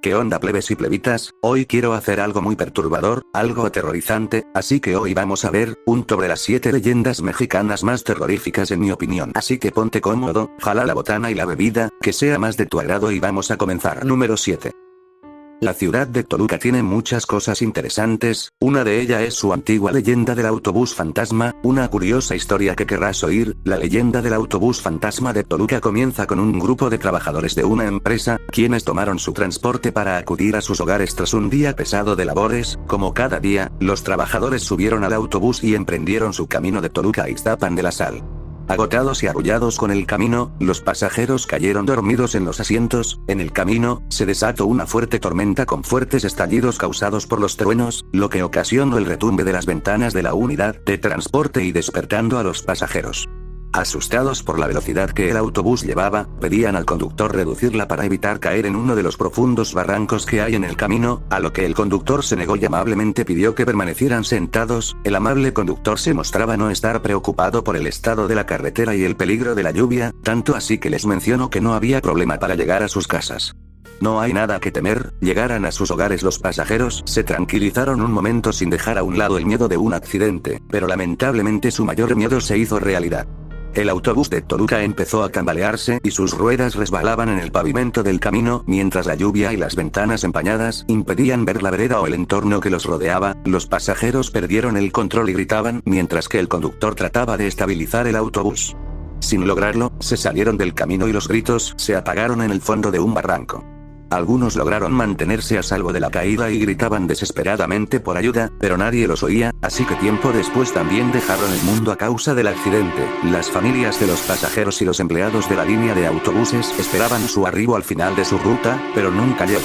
¿Qué onda plebes y plebitas? Hoy quiero hacer algo muy perturbador, algo aterrorizante, así que hoy vamos a ver, un top de las 7 leyendas mexicanas más terroríficas en mi opinión. Así que ponte cómodo, jala la botana y la bebida, que sea más de tu agrado y vamos a comenzar. Número 7. La ciudad de Toluca tiene muchas cosas interesantes, una de ellas es su antigua leyenda del autobús fantasma, una curiosa historia que querrás oír. La leyenda del autobús fantasma de Toluca comienza con un grupo de trabajadores de una empresa, quienes tomaron su transporte para acudir a sus hogares tras un día pesado de labores. Como cada día, los trabajadores subieron al autobús y emprendieron su camino de Toluca a Ixtapan de la Sal. Agotados y arrullados con el camino, los pasajeros cayeron dormidos en los asientos. En el camino, se desató una fuerte tormenta con fuertes estallidos causados por los truenos, lo que ocasionó el retumbe de las ventanas de la unidad de transporte y despertando a los pasajeros. Asustados por la velocidad que el autobús llevaba, pedían al conductor reducirla para evitar caer en uno de los profundos barrancos que hay en el camino, a lo que el conductor se negó y amablemente pidió que permanecieran sentados. El amable conductor se mostraba no estar preocupado por el estado de la carretera y el peligro de la lluvia, tanto así que les mencionó que no había problema para llegar a sus casas. No hay nada que temer. Llegaran a sus hogares. Los pasajeros se tranquilizaron un momento sin dejar a un lado el miedo de un accidente, pero lamentablemente su mayor miedo se hizo realidad. El autobús de Toluca empezó a tambalearse y sus ruedas resbalaban en el pavimento del camino, mientras la lluvia y las ventanas empañadas impedían ver la vereda o el entorno que los rodeaba. Los pasajeros perdieron el control y gritaban, mientras que el conductor trataba de estabilizar el autobús. Sin lograrlo, se salieron del camino y los gritos se apagaron en el fondo de un barranco. Algunos lograron mantenerse a salvo de la caída y gritaban desesperadamente por ayuda, pero nadie los oía, así que tiempo después también dejaron el mundo a causa del accidente. Las familias de los pasajeros y los empleados de la línea de autobuses esperaban su arribo al final de su ruta, pero nunca llegó.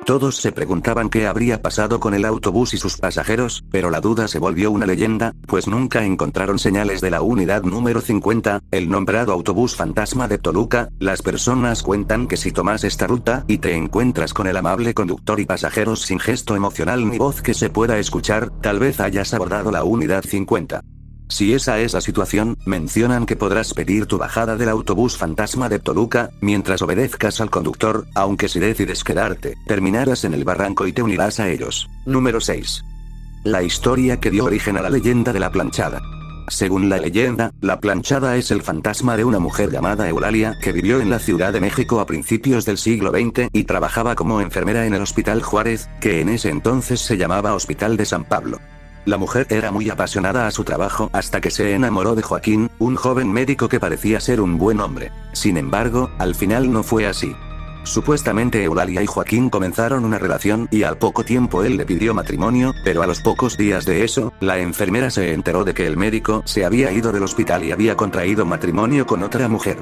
Todos se preguntaban qué habría pasado con el autobús y sus pasajeros, pero la duda se volvió una leyenda, pues nunca encontraron señales de la unidad número 50, el nombrado autobús fantasma de Toluca. Las personas cuentan que si tomas esta ruta y te encuentras con el amable conductor y pasajeros sin gesto emocional ni voz que se pueda escuchar, tal vez hayas abordado la unidad 50. Si esa es la situación, mencionan que podrás pedir tu bajada del autobús fantasma de Toluca, mientras obedezcas al conductor, aunque si decides quedarte, terminarás en el barranco y te unirás a ellos. Número 6. La historia que dio origen a la leyenda de la planchada. Según la leyenda, la planchada es el fantasma de una mujer llamada Eulalia, que vivió en la Ciudad de México a principios del siglo XX y trabajaba como enfermera en el Hospital Juárez, que en ese entonces se llamaba Hospital de San Pablo. La mujer era muy apasionada a su trabajo hasta que se enamoró de Joaquín, un joven médico que parecía ser un buen hombre. Sin embargo, al final no fue así. Supuestamente Eulalia y Joaquín comenzaron una relación y al poco tiempo él le pidió matrimonio, pero a los pocos días de eso, la enfermera se enteró de que el médico se había ido del hospital y había contraído matrimonio con otra mujer.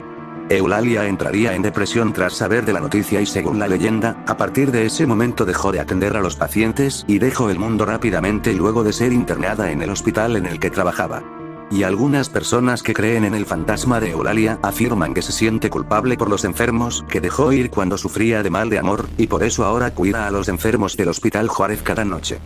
Eulalia entraría en depresión tras saber de la noticia y según la leyenda, a partir de ese momento dejó de atender a los pacientes y dejó el mundo rápidamente luego de ser internada en el hospital en el que trabajaba. Y algunas personas que creen en el fantasma de Eulalia afirman que se siente culpable por los enfermos que dejó ir cuando sufría de mal de amor, y por eso ahora cuida a los enfermos del Hospital Juárez cada noche.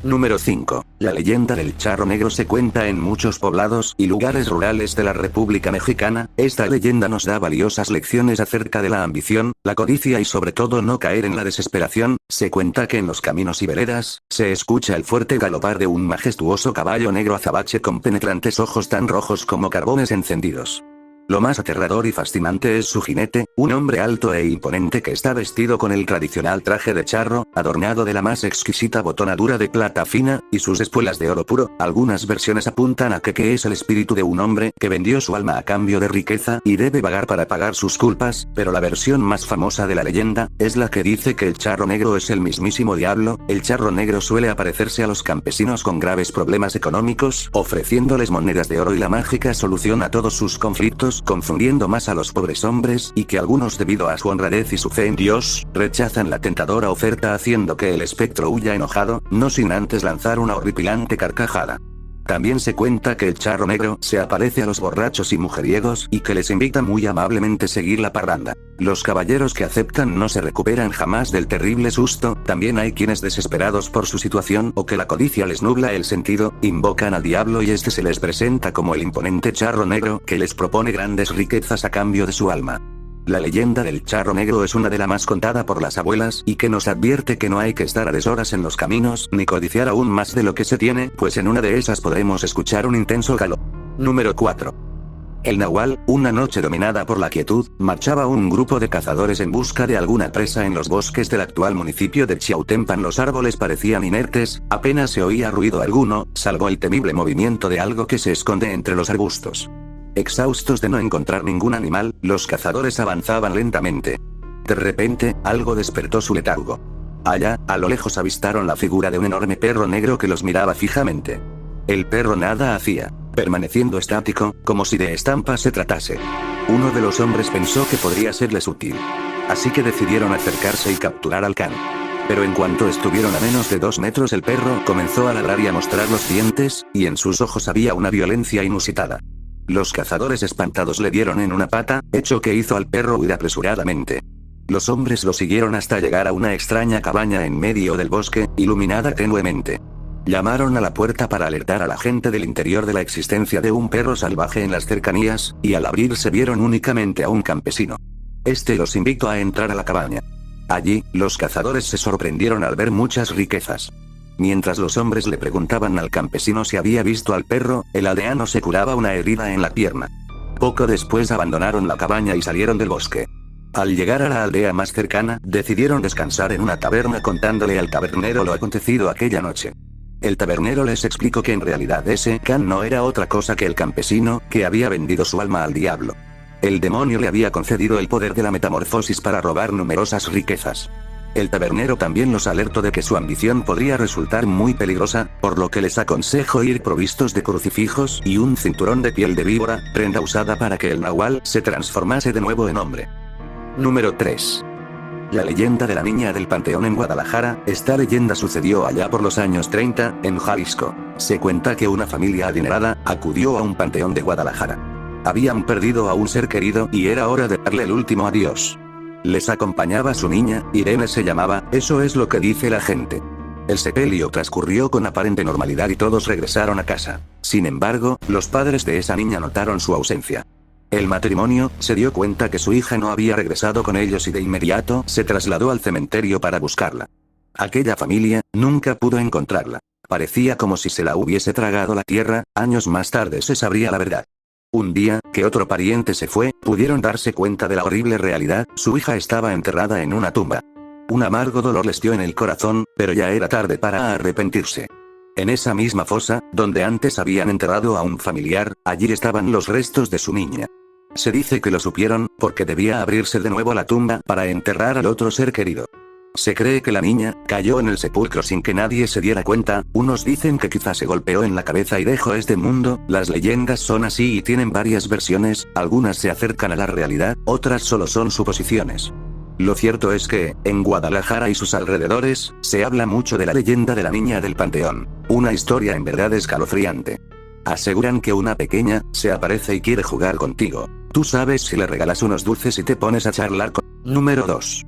Número 5. La leyenda del charro negro se cuenta en muchos poblados y lugares rurales de la República Mexicana. Esta leyenda nos da valiosas lecciones acerca de la ambición, la codicia y sobre todo no caer en la desesperación. Se cuenta que en los caminos y veredas, se escucha el fuerte galopar de un majestuoso caballo negro azabache con penetrantes ojos tan rojos como carbones encendidos. Lo más aterrador y fascinante es su jinete, un hombre alto e imponente que está vestido con el tradicional traje de charro, adornado de la más exquisita botonadura de plata fina, y sus espuelas de oro puro. Algunas versiones apuntan a que es el espíritu de un hombre que vendió su alma a cambio de riqueza y debe vagar para pagar sus culpas, pero la versión más famosa de la leyenda es la que dice que el charro negro es el mismísimo diablo. El charro negro suele aparecerse a los campesinos con graves problemas económicos, ofreciéndoles monedas de oro y la mágica solución a todos sus conflictos, confundiendo más a los pobres hombres, y que algunos debido a su honradez y su fe en Dios, rechazan la tentadora oferta haciendo que el espectro huya enojado, no sin antes lanzar una horripilante carcajada. También se cuenta que el charro negro se aparece a los borrachos y mujeriegos y que les invita muy amablemente a seguir la parranda. Los caballeros que aceptan no se recuperan jamás del terrible susto. También hay quienes desesperados por su situación o que la codicia les nubla el sentido, invocan al diablo y este se les presenta como el imponente charro negro que les propone grandes riquezas a cambio de su alma. La leyenda del charro negro es una de las más contada por las abuelas y que nos advierte que no hay que estar a deshoras en los caminos ni codiciar aún más de lo que se tiene, pues en una de esas podremos escuchar un intenso calor. Número 4. El Nahual, una noche dominada por la quietud, marchaba un grupo de cazadores en busca de alguna presa en los bosques del actual municipio de Chiautempan. Los árboles parecían inertes, apenas se oía ruido alguno, salvo el temible movimiento de algo que se esconde entre los arbustos. Exhaustos de no encontrar ningún animal, los cazadores avanzaban lentamente. De repente, algo despertó su letargo. Allá, a lo lejos avistaron la figura de un enorme perro negro que los miraba fijamente. El perro nada hacía, permaneciendo estático, como si de estampa se tratase. Uno de los hombres pensó que podría serles útil. Así que decidieron acercarse y capturar al can. Pero en cuanto estuvieron a menos de 2 metros el perro comenzó a ladrar y a mostrar los dientes, y en sus ojos había una violencia inusitada. Los cazadores espantados le dieron en una pata, hecho que hizo al perro huir apresuradamente. Los hombres lo siguieron hasta llegar a una extraña cabaña en medio del bosque, iluminada tenuemente. Llamaron a la puerta para alertar a la gente del interior de la existencia de un perro salvaje en las cercanías, y al abrirse vieron únicamente a un campesino. Este los invitó a entrar a la cabaña. Allí, los cazadores se sorprendieron al ver muchas riquezas. Mientras los hombres le preguntaban al campesino si había visto al perro, el aldeano se curaba una herida en la pierna. Poco después abandonaron la cabaña y salieron del bosque. Al llegar a la aldea más cercana, decidieron descansar en una taberna contándole al tabernero lo acontecido aquella noche. El tabernero les explicó que en realidad ese can no era otra cosa que el campesino, que había vendido su alma al diablo. El demonio le había concedido el poder de la metamorfosis para robar numerosas riquezas. El tabernero también los alertó de que su ambición podría resultar muy peligrosa, por lo que les aconsejó ir provistos de crucifijos y un cinturón de piel de víbora, prenda usada para que el Nahual se transformase de nuevo en hombre. Número 3. La leyenda de la niña del Panteón en Guadalajara. Esta leyenda sucedió allá por los años 30, en Jalisco. Se cuenta que una familia adinerada acudió a un panteón de Guadalajara. Habían perdido a un ser querido y era hora de darle el último adiós. Les acompañaba su niña, Irene se llamaba, eso es lo que dice la gente. El sepelio transcurrió con aparente normalidad y todos regresaron a casa. Sin embargo, los padres de esa niña notaron su ausencia. El matrimonio se dio cuenta que su hija no había regresado con ellos y de inmediato se trasladó al cementerio para buscarla. Aquella familia nunca pudo encontrarla. Parecía como si se la hubiese tragado la tierra. Años más tarde se sabría la verdad. Un día, que otro pariente se fue, pudieron darse cuenta de la horrible realidad, su hija estaba enterrada en una tumba. Un amargo dolor les dio en el corazón, pero ya era tarde para arrepentirse. En esa misma fosa, donde antes habían enterrado a un familiar, allí estaban los restos de su niña. Se dice que lo supieron, porque debía abrirse de nuevo la tumba para enterrar al otro ser querido. Se cree que la niña cayó en el sepulcro sin que nadie se diera cuenta, unos dicen que quizás se golpeó en la cabeza y dejó este mundo. Las leyendas son así y tienen varias versiones, algunas se acercan a la realidad, otras solo son suposiciones. Lo cierto es que, en Guadalajara y sus alrededores, se habla mucho de la leyenda de la niña del Panteón, una historia en verdad escalofriante. Aseguran que una pequeña se aparece y quiere jugar contigo. Tú sabes si le regalas unos dulces y te pones a charlar con... Número 2.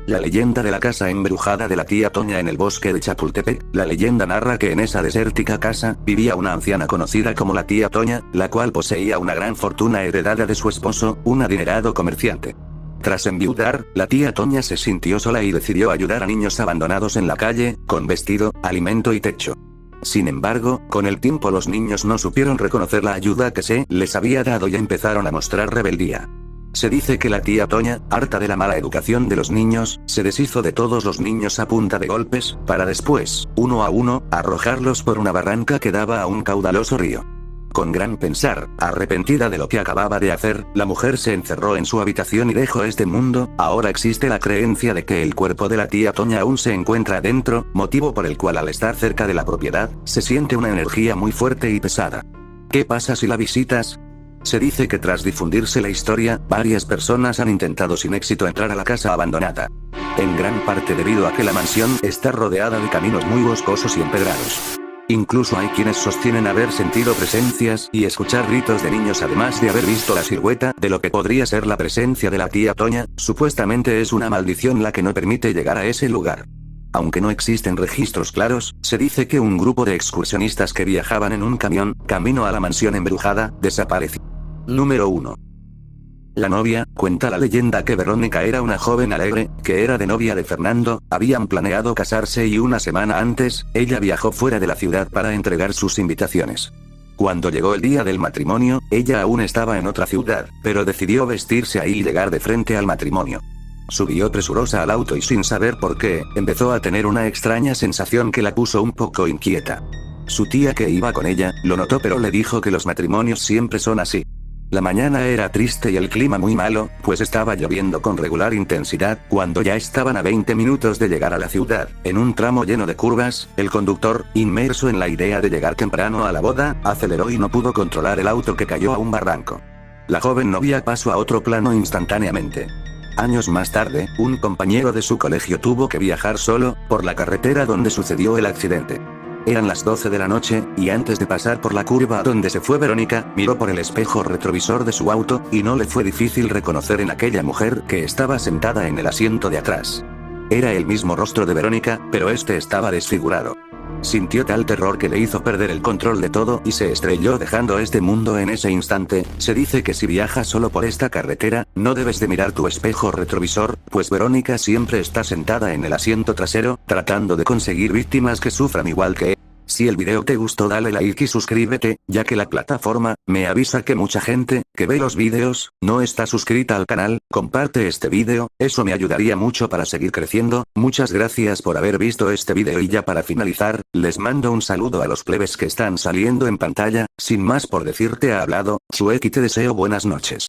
La leyenda de la casa embrujada de la tía Toña en el bosque de Chapultepec. La leyenda narra que en esa desértica casa vivía una anciana conocida como la tía Toña, la cual poseía una gran fortuna heredada de su esposo, un adinerado comerciante. Tras enviudar, la tía Toña se sintió sola y decidió ayudar a niños abandonados en la calle, con vestido, alimento y techo. Sin embargo, con el tiempo los niños no supieron reconocer la ayuda que se les había dado y empezaron a mostrar rebeldía. Se dice que la tía Toña, harta de la mala educación de los niños, se deshizo de todos los niños a punta de golpes, para después, uno a uno, arrojarlos por una barranca que daba a un caudaloso río. Con gran pesar, arrepentida de lo que acababa de hacer, la mujer se encerró en su habitación y dejó este mundo. Ahora existe la creencia de que el cuerpo de la tía Toña aún se encuentra dentro, motivo por el cual al estar cerca de la propiedad, se siente una energía muy fuerte y pesada. ¿Qué pasa si la visitas? Se dice que tras difundirse la historia, varias personas han intentado sin éxito entrar a la casa abandonada. En gran parte debido a que la mansión está rodeada de caminos muy boscosos y empedrados. Incluso hay quienes sostienen haber sentido presencias y escuchar gritos de niños además de haber visto la silueta de lo que podría ser la presencia de la tía Toña. Supuestamente es una maldición la que no permite llegar a ese lugar. Aunque no existen registros claros, se dice que un grupo de excursionistas que viajaban en un camión, camino a la mansión embrujada, desapareció. Número 1. La novia, cuenta la leyenda que Verónica era una joven alegre, que era de novia de Fernando, habían planeado casarse y una semana antes, ella viajó fuera de la ciudad para entregar sus invitaciones. Cuando llegó el día del matrimonio, ella aún estaba en otra ciudad, pero decidió vestirse ahí y llegar de frente al matrimonio. Subió presurosa al auto y sin saber por qué, empezó a tener una extraña sensación que la puso un poco inquieta. Su tía que iba con ella, lo notó pero le dijo que los matrimonios siempre son así. La mañana era triste y el clima muy malo, pues estaba lloviendo con regular intensidad. Cuando ya estaban a 20 minutos de llegar a la ciudad, en un tramo lleno de curvas, el conductor, inmerso en la idea de llegar temprano a la boda, aceleró y no pudo controlar el auto que cayó a un barranco. La joven novia pasó a otro plano instantáneamente. Años más tarde, un compañero de su colegio tuvo que viajar solo, por la carretera donde sucedió el accidente. Eran las 12 de la noche, y antes de pasar por la curva donde se fue Verónica, miró por el espejo retrovisor de su auto, y no le fue difícil reconocer en aquella mujer que estaba sentada en el asiento de atrás. Era el mismo rostro de Verónica, pero este estaba desfigurado. Sintió tal terror que le hizo perder el control de todo y se estrelló dejando este mundo en ese instante. Se dice que si viajas solo por esta carretera, no debes de mirar tu espejo retrovisor, pues Verónica siempre está sentada en el asiento trasero, tratando de conseguir víctimas que sufran igual que él. Si el video te gustó dale like y suscríbete, ya que la plataforma me avisa que mucha gente que ve los vídeos no está suscrita al canal. Comparte este vídeo, eso me ayudaría mucho para seguir creciendo. Muchas gracias por haber visto este vídeo y ya para finalizar, les mando un saludo a los plebes que están saliendo en pantalla. Sin más por decirte ha hablado, Shuek y te deseo buenas noches.